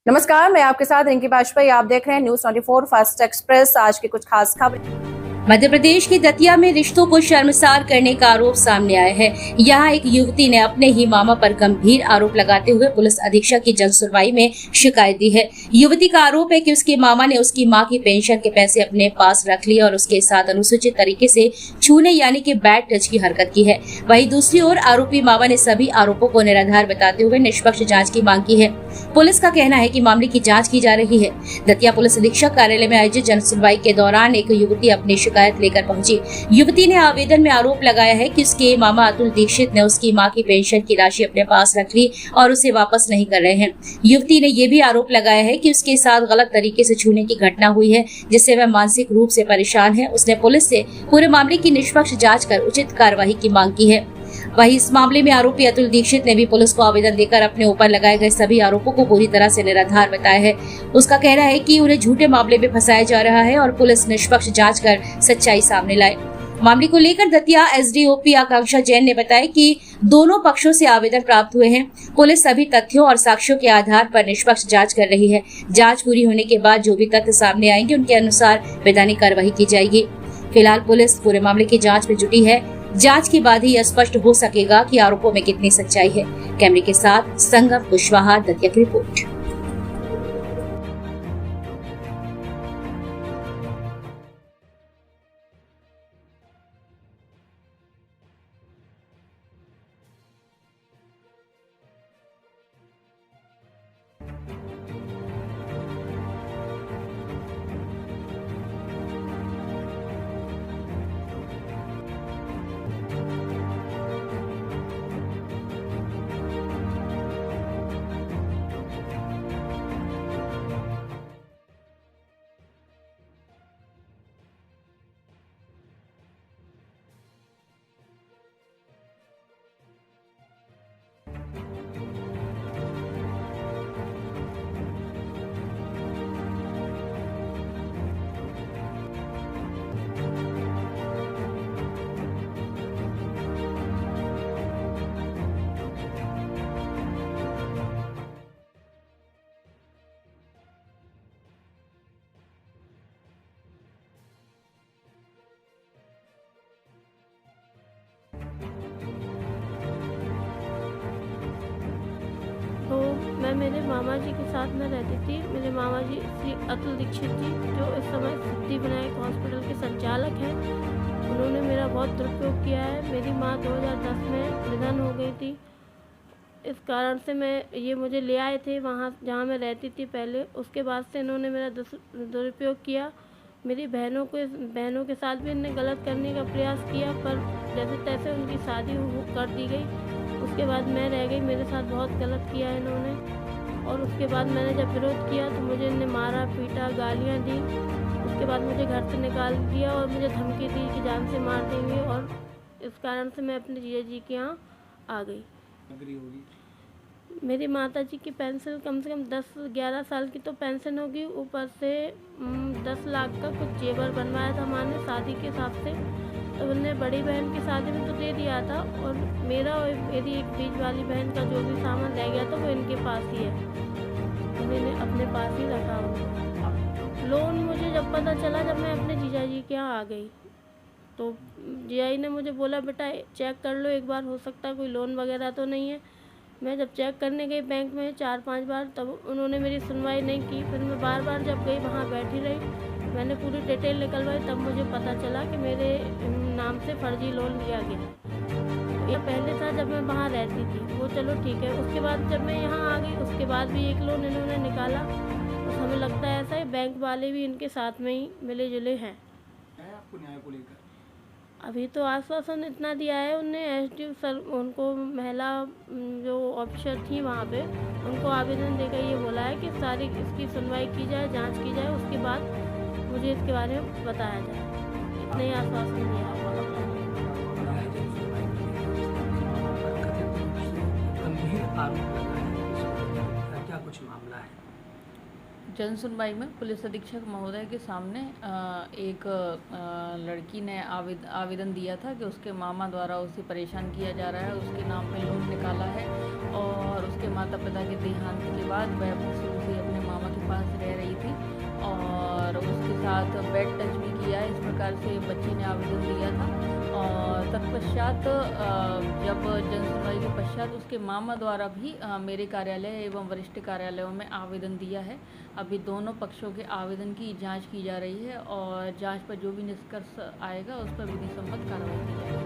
नमस्कार, मैं आपके साथ रिंकी बाजपेयी। आप देख रहे हैं न्यूज 24 फास्ट एक्सप्रेस। आज की कुछ खास खबर। मध्य प्रदेश की दतिया में रिश्तों को शर्मसार करने का आरोप सामने आया है। यहाँ एक युवती ने अपने ही मामा पर गंभीर आरोप लगाते हुए पुलिस अधीक्षक की जन सुनवाई में शिकायत दी है। युवती का आरोप है कि उसके मामा ने उसकी मां की पेंशन के पैसे अपने पास रख लिए और उसके साथ अनुचित तरीके से छूने यानी कि बैड टच की हरकत की है। वहीं दूसरी ओर आरोपी मामा ने सभी आरोपों को निराधार बताते हुए निष्पक्ष जाँच की मांग की है। पुलिस का कहना है कि मामले की जाँच की जा रही है। दतिया पुलिस अधीक्षक कार्यालय में आयोजित जन सुनवाई के दौरान एक युवती अपनी शिकायत लेकर पहुंची। युवती ने आवेदन में आरोप लगाया है कि उसके मामा अतुल दीक्षित ने उसकी मां की पेंशन की राशि अपने पास रख ली और उसे वापस नहीं कर रहे हैं। युवती ने यह भी आरोप लगाया है कि उसके साथ गलत तरीके से छूने की घटना हुई है, जिससे वह मानसिक रूप से परेशान है। उसने पुलिस से पूरे मामले की निष्पक्ष जाँच कर उचित कार्रवाई की मांग की है। वहीं इस मामले में आरोपी अतुल दीक्षित ने भी पुलिस को आवेदन देकर अपने ऊपर लगाए गए सभी आरोपों को पूरी तरह से निराधार बताया है। उसका कहना है कि उन्हें झूठे मामले में फंसाया जा रहा है और पुलिस निष्पक्ष जांच कर सच्चाई सामने लाए। मामले को लेकर दतिया एसडीओपी आकांक्षा जैन ने बताया कि दोनों पक्षों से आवेदन प्राप्त हुए हैं। पुलिस सभी तथ्यों और साक्ष्यों के आधार पर निष्पक्ष जांच कर रही है। जांच पूरी होने के बाद जो भी तथ्य सामने आएंगे उनके अनुसार वैधानिक कार्रवाई की जाएगी। फिलहाल पुलिस पूरे मामले की जांच में जुटी है। जांच के बाद ही यह स्पष्ट हो सकेगा कि आरोपों में कितनी सच्चाई है। कैमरे के साथ संगम कुशवाहा, दतिया की रिपोर्ट। तो मैं मेरे मामा जी के साथ में रहती थी। मेरे मामा जी श्री अतुल दीक्षित जी, जो इस समय सिद्धिविनायक हॉस्पिटल के संचालक हैं, उन्होंने मेरा बहुत दुरुपयोग किया है। मेरी माँ 2010 में निधन हो गई थी। इस कारण से ये मुझे ले आए थे वहाँ जहाँ मैं रहती थी पहले। उसके बाद से इन्होंने मेरा दुरुपयोग किया। मेरी बहनों के साथ भी इन्होंने गलत करने का प्रयास किया, पर जैसे तैसे उनकी शादी कर दी गई। उसके बाद मैं रह गई। मेरे साथ बहुत गलत किया इन्होंने। और उसके बाद मैंने जब विरोध किया तो मुझे इन्हें मारा, पीटा, गालियाँ दी। उसके बाद मुझे घर से निकाल दिया और मुझे धमकी दी कि जान से मार देंगे। और इस कारण से मैं अपने जीजा जी के यहाँ आ गई। मेरी माता जी की पेंशन कम से कम 10-11 साल की तो पेंशन होगी। ऊपर से 10 लाख का कुछ जेवर बनवाया था हमारे शादी के हिसाब से। तो उन्होंने बड़ी बहन की शादी में तो दे दिया था, और मेरा और मेरी एक बीच वाली बहन का जो भी सामान रह गया था वो इनके पास ही है। उन्होंने अपने पास ही रखा उनको। लोन मुझे जब पता चला, जब मैं अपने जीजा जी के यहाँ आ गई, तो जीजा जी ने मुझे बोला, बेटा चेक कर लो एक बार, हो सकता है कोई लोन वगैरह तो नहीं है। मैं जब चेक करने गई बैंक में 4-5 बार, तब उन्होंने मेरी सुनवाई नहीं की। फिर मैं बार बार जब गई वहाँ बैठी रही, मैंने पूरी डिटेल निकलवाई, तब मुझे पता चला कि मेरे नाम से फर्जी लोन लिया गया। ये पहले था जब मैं वहाँ रहती थी, वो चलो ठीक है। उसके बाद जब मैं यहाँ आ गई, उसके बाद भी एक लोन इन्होंने निकाला। बस हमें लगता है ऐसा है, बैंक वाले भी इनके साथ में ही मिले जुले हैं। आपको न्याय को लेकर अभी तो आश्वासन इतना दिया है उनने, एसडीओ सर उनको, महिला जो ऑफिसर थी वहाँ पे, उनको आवेदन देकर ये बोला है कि सारी इसकी सुनवाई की जाए, जांच की जाए, उसके बाद मुझे इसके बारे में बताया जाए। इतना ही आश्वासन दिया है। गंभीर आरोप लगा है, क्या कुछ मामला है? जन सुनवाई में पुलिस अधीक्षक महोदय के सामने एक लड़की ने आवेदन दिया था कि उसके मामा द्वारा उसे परेशान किया जा रहा है, उसके नाम पे लोन निकाला है और उसके माता पिता के देहांत के बाद वह शुरू से अपने साथ बेड टच भी किया है, इस प्रकार से बच्ची ने आवेदन दिया था। और तत्पश्चात जब जन सुनवाई के पश्चात उसके मामा द्वारा भी मेरे कार्यालय एवं वरिष्ठ कार्यालयों में आवेदन दिया है। अभी दोनों पक्षों के आवेदन की जांच की जा रही है और जांच पर जो भी निष्कर्ष आएगा उस पर विधि सम्मत कार्रवाई की जाएगी।